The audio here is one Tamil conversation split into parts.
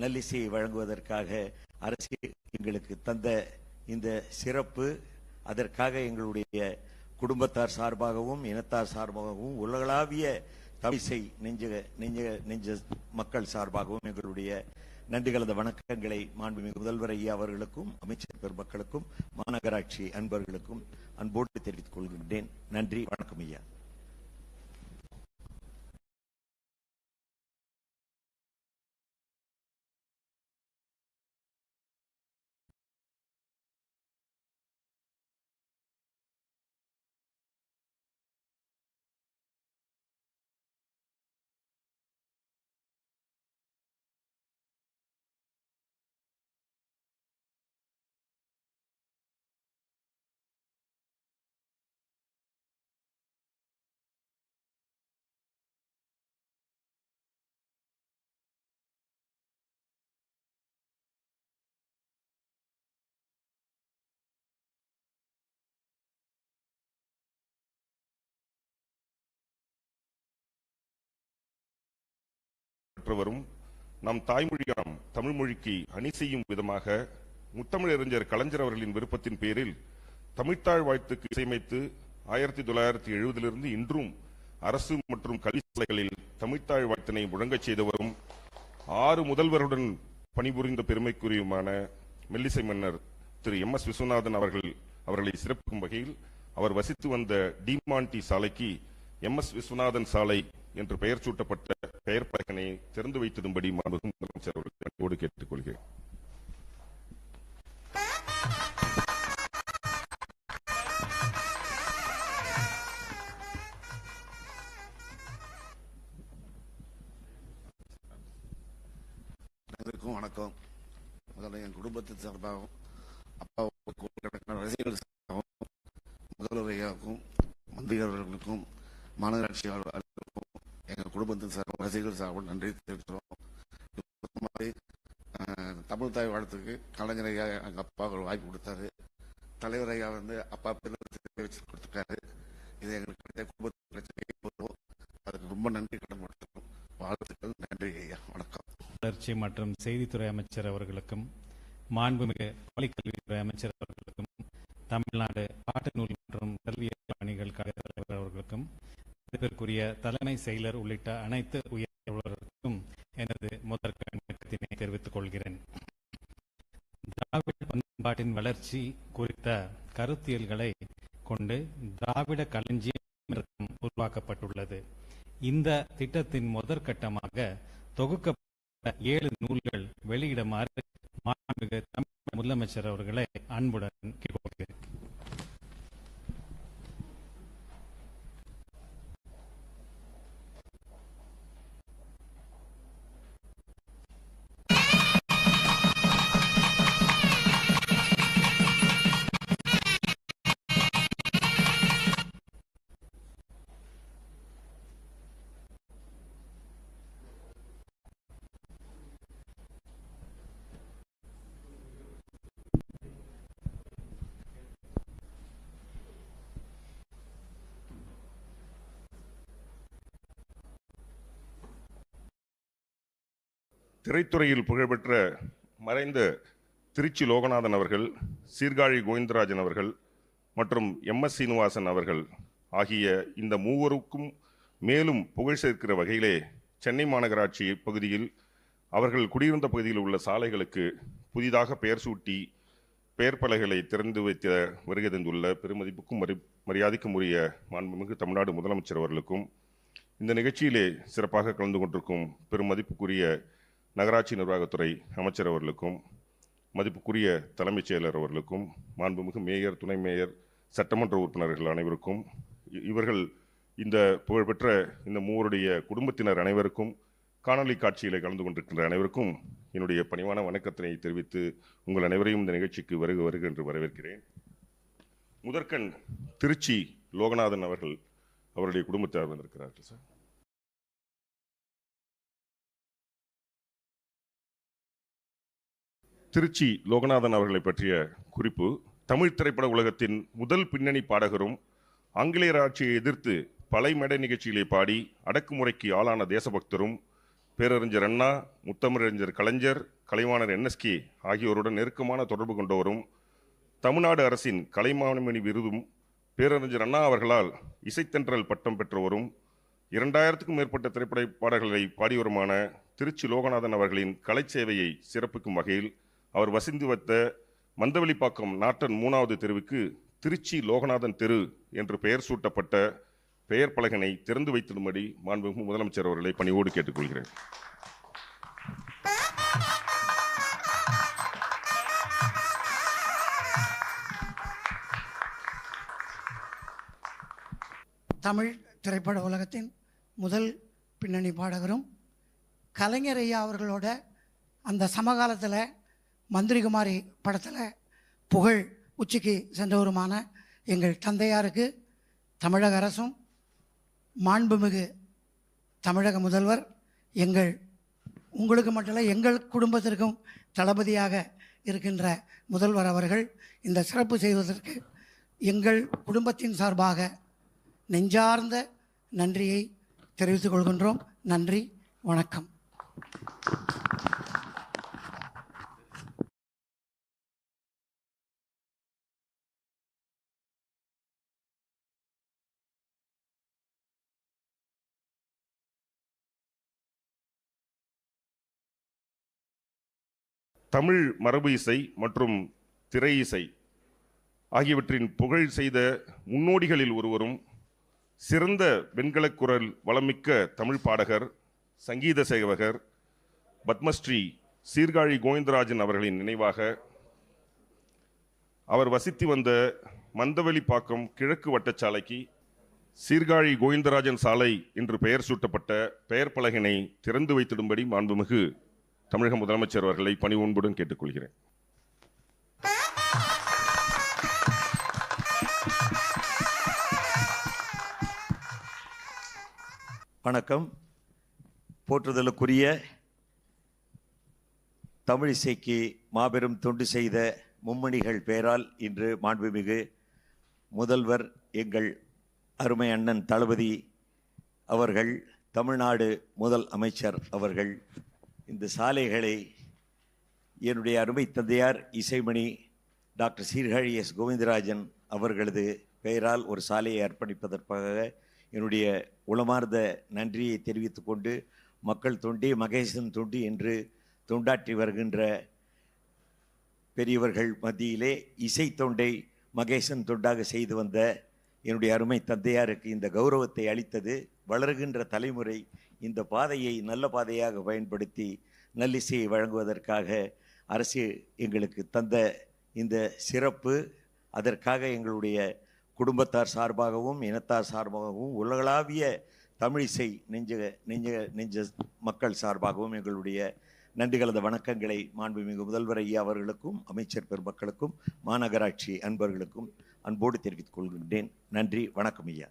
நல்லிசையை வழங்குவதற்காக அரசு எங்களுக்கு தந்த இந்த சிறப்பு, அதற்காக எங்களுடைய குடும்பத்தார் சார்பாகவும் இனத்தார் சார்பாகவும் உலகளாவிய தமிழிசை நெஞ்ச மக்கள் சார்பாகவும் எங்களுடைய நன்றி கலந்த வணக்கங்களை மாண்புமிகு முதல்வர் ஐயா அவர்களுக்கும் அமைச்சர் பெருமக்களுக்கும் மாநகராட்சி அன்பர்களுக்கும் அன்போடு தெரிவித்துக் கொள்கின்றேன். நன்றி, வணக்கம் ஐயா. வரும் நம் தாய்மொழியாம் தமிழ் மொழிக்கு அணி செய்யும் விதமாக முத்தமிழறிஞர் கலைஞர் அவர்களின் விருப்பத்தின் பேரில் தமிழ்த்தாழ் வாழ்த்துக்கு இசையமைத்து 1970 இன்றும் அரசு மற்றும் கல்விசாலைகளில் தமிழ்த்தாழ் வாழ்த்தினை முழங்கச் செய்தவரும் 6 முதல்வருடன் பணிபுரிந்த பெருமைக்குரியுமான மெல்லிசை மன்னர் திரு MS விஸ்வநாதன் அவர்களை சிறப்பிக்கும் வகையில் அவர் வசித்து வந்த டிமாண்டி சாலைக்கு MS விஸ்வநாதன் சாலை என்று பெயர் சூட்டப்பட்ட பெயர் பலகனை திறந்து வைத்திடும்படி மாண்புமிகு முதலமைச்சர் அவர்கள் கேட்டுக் கொள்கிறேன். வணக்கம். முதல்ல என் குடும்பத்தின் சார்பாகவும் அப்பாவுக்கும் ரசிகர்கள் சார்பாகவும் முதல்வர் ஐயாவுக்கும் மந்திரிகளுக்கும் மாநகராட்சி எங்கள் குடும்பத்தின் சார்பாக ரசிகர்கள் சார்பாக நன்றி தெரிவிக்கிறோம். தமிழ் தாய் வாழ்த்துக்கு கலைஞர் ஐயா எங்கள் அப்பா ஒரு வாய்ப்பு கொடுத்தாரு. தலைவர் ஐயா அப்பா பேர் வச்சு கொடுத்துருக்காரு. இது எங்களுக்கு குடும்பத்தின் பிரச்சனையை போதும். அதுக்கு ரொம்ப நன்றி கடன்படுத்துகிறோம். வாழ்த்துக்கள். நன்றி ஐயா. வணக்கம். வளர்ச்சி மற்றும் செய்தித்துறை அமைச்சர் அவர்களுக்கும் மாண்புமிகு பள்ளிக்கல்வித்துறை அமைச்சர் அவர்களுக்கும் தமிழ்நாடு பாட்டுநூல் மற்றும் கல்வியியல் பணிகள் கழக தலைவர் அவர்களுக்கும் இதற்குரிய தலைமை செயலர் உள்ளிட்ட அனைத்து உயர்வர்களுக்கும் எனது முதற்கணக்கத்தினை தெரிவித்துக் கொள்கிறேன். திராவிட பண்பாட்டின் வளர்ச்சி குறித்த கருத்தியல்களை கொண்டு திராவிட களஞ்சியம் உருவாக்கப்பட்டுள்ளது. இந்த திட்டத்தின் முதற்கட்டமாக தொகுக்கப்பட்ட 7 நூல்கள் வெளியிடுமாறு மாண்புமிகு தமிழக முதலமைச்சர் அவர்களை அன்புடன் கேட்டுக்கொள்கிறேன். திரைத்துறையில் புகழ்பெற்ற மறைந்த திருச்சி லோகநாதன் அவர்கள், சீர்காழி கோவிந்தராஜன் அவர்கள் மற்றும் MS சீனிவாசன் அவர்கள் ஆகிய இந்த மூவருக்கும் மேலும் புகழ் சேர்க்கிற வகையிலே சென்னை மாநகராட்சி பகுதியில் அவர்கள் குடியிருந்த பகுதியில் உள்ள சாலைகளுக்கு புதிதாக பெயர் சூட்டி பெயர் பலகைகளை திறந்து வைத்த வருகை தந்துள்ள பெருமதிப்புக்கும் மரியாதைக்கும் உரிய மாண்புமிகு தமிழ்நாடு முதலமைச்சர் அவர்களுக்கும் இந்த நிகழ்ச்சியிலே சிறப்பாக கலந்து கொண்டிருக்கும் பெருமதிப்புக்குரிய நகராட்சி நிர்வாகத்துறை அமைச்சர் அவர்களுக்கும் மதிப்புக்குரிய தலைமைச் செயலர் அவர்களுக்கும் மாண்புமிகு மேயர், துணை மேயர், சட்டமன்ற உறுப்பினர்கள் அனைவருக்கும், இவர்கள் இந்த புகழ்பெற்ற இந்த மூவருடைய குடும்பத்தினர் அனைவருக்கும், காணொலி காட்சியில் கலந்து கொண்டிருக்கின்ற அனைவருக்கும் என்னுடைய பணிவான வணக்கத்தினை தெரிவித்து உங்கள் அனைவரையும் இந்த நிகழ்ச்சிக்கு வருக என்று வரவேற்கிறேன். முதற்கண் திருச்சி லோகநாதன் அவருடைய குடும்பத்தார் வந்திருக்கிறார்கள். சார், திருச்சி லோகநாதன் அவர்களை பற்றிய குறிப்பு: தமிழ் திரைப்பட உலகத்தின் முதல் பின்னணி பாடகரும், ஆங்கிலேயர் ஆட்சியை எதிர்த்து பல மேடை நிகழ்ச்சிகளை பாடி அடக்குமுறைக்கு ஆளான தேசபக்தரும், பேரறிஞர் அண்ணா, முத்தமிழறிஞர் கலைஞர், கலைவாணர் NSK ஆகியோருடன் நெருக்கமான தொடர்பு கொண்டவரும், தமிழ்நாடு அரசின் கலைமாமணி விருதும் பேரறிஞர் அண்ணா அவர்களால் இசைத்தென்றல் பட்டம் பெற்றவரும், 2000க்கும் மேற்பட்ட திரைப்பட பாடல்களை பாடியவருமான திருச்சி லோகநாதன் அவர்களின் கலைச்சேவையை சிறப்பிக்கும் வகையில் அவர் வசித்து வந்த மந்தவெளிப்பாக்கம் நாட்டன் 3வது தெருவுக்கு திருச்சி லோகநாதன் தெரு என்று பெயர் சூட்டப்பட்ட பெயர் பலகனை திறந்து வைத்திடும்படி மாண்புமிகு முதலமைச்சர் அவர்களை பணிவோடு கேட்டுக்கொள்கிறேன். தமிழ் திரைப்பட உலகத்தின் முதல் பின்னணி பாடகரும் கலைஞர் ஐயா அவர்களோட அந்த சமகாலத்தில் மந்திரிகுமாரி படத்தில் புகழ் உச்சிக்கு சென்றவருமான எங்கள் தந்தையாருக்கு தமிழக அரசும் மாண்புமிகு தமிழக முதல்வர் உங்களுக்கு மட்டும் இல்லை எங்கள் குடும்பத்திற்கும் தளபதியாக இருக்கின்ற முதல்வர் அவர்கள் இந்த சிறப்பு செய்வதற்கு எங்கள் குடும்பத்தின் சார்பாக நெஞ்சார்ந்த நன்றியை தெரிவித்துக் கொள்கின்றோம். நன்றி, வணக்கம். தமிழ் மரபு இசை மற்றும் திரை இசை ஆகியவற்றின் புகழ் செய்த முன்னோடிகளில் ஒருவரும், சிறந்த வெண்கலக் குரல் வளமிக்க தமிழ் பாடகர், சங்கீத சேவகர் பத்மஸ்ரீ சீர்காழி கோவிந்தராஜன் அவர்களின் நினைவாக அவர் வசித்து வந்த மந்தவெளிப்பாக்கம் கிழக்கு வட்டச்சாலைக்கு சீர்காழி கோவிந்தராஜன் சாலை என்று பெயர் சூட்டப்பட்ட பெயர் பலகினை திறந்து வைத்திடும்படி மாண்புமிகு தமிழக முதலமைச்சர் அவர்களை பணிவொன்புடன் கேட்டுக்கொள்கிறேன். வணக்கம். போற்றுதலுக்குரிய தமிழிசைக்கு மாபெரும் தொண்டு செய்த மும்மணிகள் பெயரால் இன்று மாண்புமிகு முதல்வர் எங்கள் அருமை அண்ணன் தளபதி அவர்கள், தமிழ்நாடு முதல் அமைச்சர் அவர்கள் இந்த சாலைகளை என்னுடைய அருமை தந்தையார் இசைமணி டாக்டர் சீர்காழி கோவிந்தராஜன் அவர்களது பெயரால் ஒரு சாலையை அர்ப்பணிப்பதற்காக என்னுடைய உளமார்ந்த நன்றியை தெரிவித்துக் கொண்டு, மக்கள் தொண்டே மகேசன் தொண்டு என்று தொண்டாற்றி வருகின்ற பெரியவர்கள் மத்தியிலே இசை தொண்டை மகேசன் தொண்டாக செய்து வந்த என்னுடைய அருமை தந்தையாருக்கு இந்த கௌரவத்தை அளித்தது வளர்கின்ற தலைமுறை இந்த பாதையை நல்ல பாதையாக பயன்படுத்தி நல்லிசையை வழங்குவதற்காக அரசு எங்களுக்கு தந்த இந்த சிறப்பு, அதற்காக எங்களுடைய குடும்பத்தார் சார்பாகவும் இனத்தார் சார்பாகவும் உலகளாவிய தமிழிசை நெஞ்ச மக்கள் சார்பாகவும் எங்களுடைய நன்றி கலந்த வணக்கங்களை மாண்புமிகு முதல்வர் ஐயா அவர்களுக்கும் அமைச்சர் பெருமக்களுக்கும் மாநகராட்சி அன்பர்களுக்கும் அன்போடு தெரிவித்துக் கொள்கின்றேன். நன்றி, வணக்கம் ஐயா.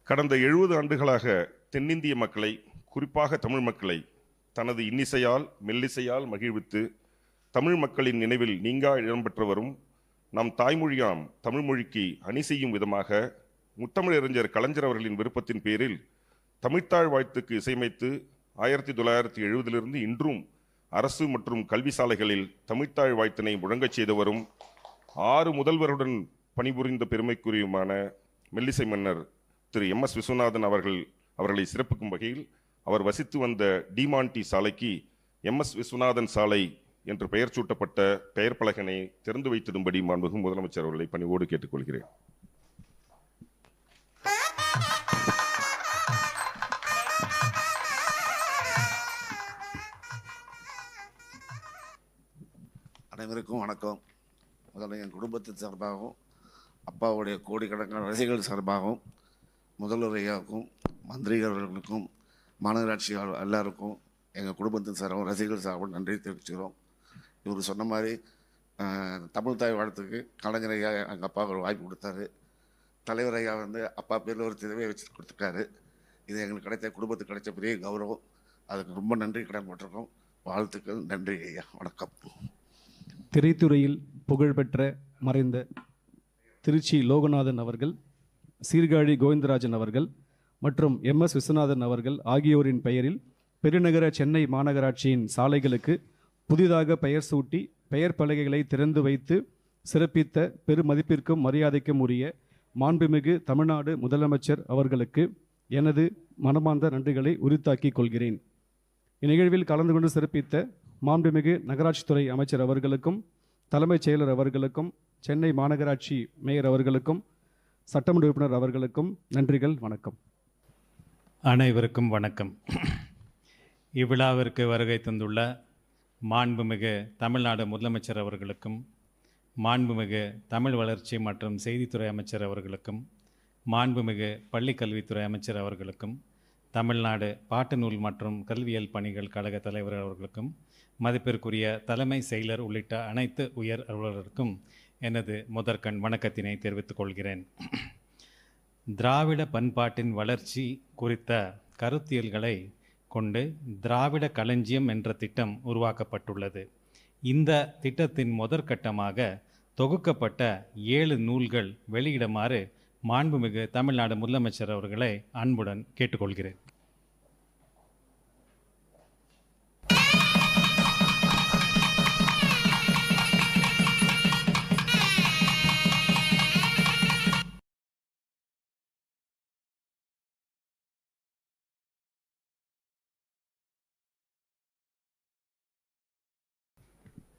கடந்த 70 ஆண்டுகளாக தென்னிந்திய மக்களை, குறிப்பாக தமிழ் மக்களை தனது இன்னிசையால் மெல்லிசையால் மகிழ்வித்து தமிழ் மக்களின் நினைவில் நீங்கா இடம்பெற்று வரும் நம் தாய்மொழியாம் தமிழ் மொழிக்கு அணி செய்யும் விதமாக முத்தமிழறிஞர் கலைஞர் அவர்களின் விருப்பத்தின் பேரில் தமிழ்த்தாழ் வாழ்த்துக்கு இசையமைத்து 1970 இன்றும் அரசு மற்றும் கல்வி சாலைகளில் தமிழ்த்தாழ் வாழ்த்தினை முழங்கச் செய்து வரும் 6 முதல்வருடன் பணிபுரிந்த பெருமைக்குரியுமான மெல்லிசை மன்னர் திரு MS விஸ்வநாதன் அவர்களை சிறப்பிக்கும் வகையில் அவர் வசித்து வந்த டிமாண்டி சாலைக்கு MS விஸ்வநாதன் சாலை என்று பெயர் சூட்டப்பட்ட பெயர் பலகனை திறந்து வைத்திடும்படி மாண்புமிகு முதலமைச்சர் அவர்களை பணிவோடு கேட்டுக்கொள்கிறேன். அனைவருக்கும் வணக்கம். முதல்ல என் குடும்பத்தின் சார்பாகவும் அப்பாவுடைய கோடிக்கணக்கான ரசிகர்கள் சார்பாகவும் முதல்வர் ஐயாவுக்கும் மந்திரிகளுக்கும் மாநகராட்சி எல்லாருக்கும் எங்கள் குடும்பத்தின் சார்பாகவும் ரசிகர்கள் சார்பாகவும் நன்றி தெரிவிச்சுக்கிறோம். இவர் சொன்ன மாதிரி தமிழ் தாய் வாழ்த்துக்கு கலைஞர் ஐயா எங்கள் அப்பா ஒரு வாய்ப்பு கொடுத்தாரு. தலைவர் ஐயா வந்து அப்பா பேரில் ஒரு திறமையை வச்சு கொடுத்துருக்காரு. இது எங்களுக்கு கிடைத்த குடும்பத்துக்கு கிடைச்ச பெரிய கௌரவம். அதுக்கு ரொம்ப நன்றி கடன் பட்டிருக்கோம். வாழ்த்துக்கள். நன்றி ஐயா. வணக்கம். திரைத்துறையில் புகழ்பெற்ற மறைந்த திருச்சி லோகநாதன் அவர்கள், சீர்காழி கோவிந்தராஜன் அவர்கள் மற்றும் MS விஸ்வநாதன் அவர்கள் ஆகியோரின் பெயரில் பெருநகர சென்னை மாநகராட்சியின் சாலைகளுக்கு புதிதாக பெயர் சூட்டி பெயர் பலகைகளை திறந்து வைத்து சிறப்பித்த பெருமதிப்பிற்கும் மரியாதைக்கும் உரிய மாண்புமிகு தமிழ்நாடு முதலமைச்சர் அவர்களுக்கு எனது மனமார்ந்த நன்றிகளை உரித்தாக்கிக் கொள்கிறேன். இந்நிகழ்வில் கலந்து கொண்டு சிறப்பித்த மாண்புமிகு நகராட்சித்துறை அமைச்சர் அவர்களுக்கும், தலைமைச் செயலர் அவர்களுக்கும், சென்னை மாநகராட்சி மேயர் அவர்களுக்கும், சட்டமன்ற உறுப்பினர் அவர்களுக்கும் நன்றிகள். வணக்கம். அனைவருக்கும் வணக்கம். இவ்விழாவிற்கு வருகை தந்துள்ள மாண்புமிகு தமிழ்நாடு முதலமைச்சர் அவர்களுக்கும், மாண்புமிகு தமிழ் வளர்ச்சி மற்றும் செய்தித்துறை அமைச்சர் அவர்களுக்கும், மாண்புமிகு பள்ளிக்கல்வித்துறை அமைச்சர் அவர்களுக்கும், தமிழ்நாடு பாட்டுநூல் மற்றும் கல்வியியல் பணிகள் கழக தலைவர் அவர்களுக்கும், மதிப்பிற்குரிய தலைமை செயலர் உள்ளிட்ட அனைத்து உயர் அலுவலர்களுக்கும் எனது முதற்கண் வணக்கத்தினை தெரிவித்துக் கொள்கிறேன். திராவிட பண்பாட்டின் வளர்ச்சி குறித்த கருத்தியல்களை கொண்டு திராவிட களஞ்சியம் என்ற திட்டம் உருவாக்கப்பட்டுள்ளது. இந்த திட்டத்தின் முதற்கட்டமாக தொகுக்கப்பட்ட 7 நூல்கள் வெளியிடுமாறு மாண்புமிகு தமிழ்நாடு முதலமைச்சர் அவர்களை அன்புடன் கேட்டுக்கொள்கிறேன்.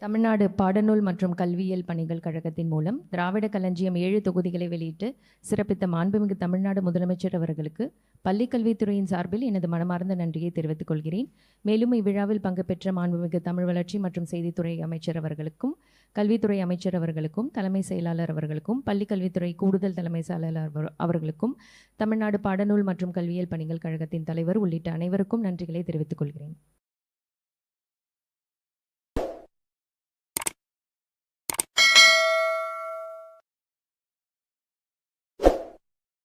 தமிழ்நாடு பாடநூல் மற்றும் கல்வியியல் பணிகள் கழகத்தின் மூலம் திராவிட களஞ்சியம் 7 தொகுதிகளை வெளியிட்டு சிறப்பித்த மாண்புமிகு தமிழ்நாடு முதலமைச்சர் அவர்களுக்கு பள்ளிக்கல்வித்துறையின் சார்பில் எனது மனமார்ந்த நன்றியை தெரிவித்துக் கொள்கிறேன். மேலும் இவ்விழாவில் பங்கு பெற்ற மாண்புமிகு தமிழ் வளர்ச்சி மற்றும் செய்தித்துறை அமைச்சர் அவர்களுக்கும், கல்வித்துறை அமைச்சர் அவர்களுக்கும், தலைமை செயலாளர் அவர்களுக்கும், பள்ளிக்கல்வித்துறை கூடுதல் தலைமை செயலாளர் அவர்களுக்கும், தமிழ்நாடு பாடநூல் மற்றும் கல்வியியல் பணிகள் கழகத்தின் தலைவர் உள்ளிட்ட அனைவருக்கும் நன்றிகளை தெரிவித்துக் கொள்கிறேன்.